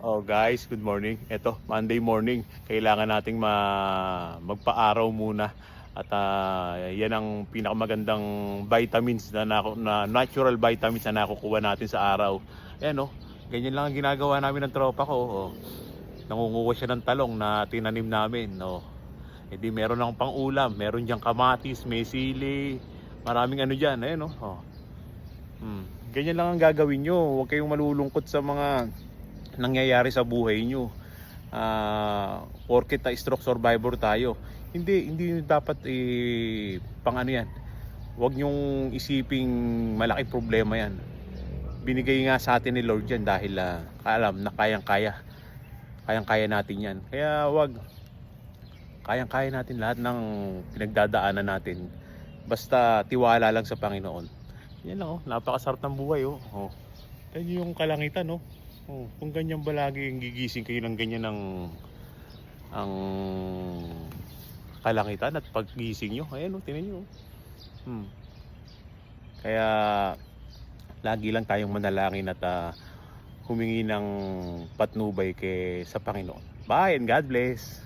Oh guys, good morning. Ito, Monday morning. Kailangan nating magpa-araw muna. At yan ang pinakamagandang vitamins na natural vitamins na nakukuha natin sa araw. Ayan oh, ganyan lang ang ginagawa namin ng tropa ko. Oh. Nangunguha siya ng talong na tinanim namin. Oh. E di meron akong pang-ulam. Meron diyang kamatis, may sili, maraming ano dyan. Ayan oh. Oh. Ganyan lang ang gagawin nyo. Huwag kayong malulungkot sa mga nangyayari sa buhay nyo. Porket stroke survivor tayo, hindi dapat pang ano yan. Huwag nyong isiping malaking problema yan. Binigay nga sa atin ni Lord yan dahil alam na kayang-kaya natin yan. Kaya wag, kayang-kaya natin lahat ng pinagdadaanan natin, basta tiwala lang sa Panginoon. Yan lang oh, napakasarap ng buhay oh. Oh. Yan yung kalangitan oh. Oh, kung ganyan ba lagi gigising kayo ng ganyan ang kalangitan at paggising nyo, ayan o, tinan nyo. Kaya lagi lang tayong manalangin at humingi ng patnubay sa Panginoon. Bye and God bless.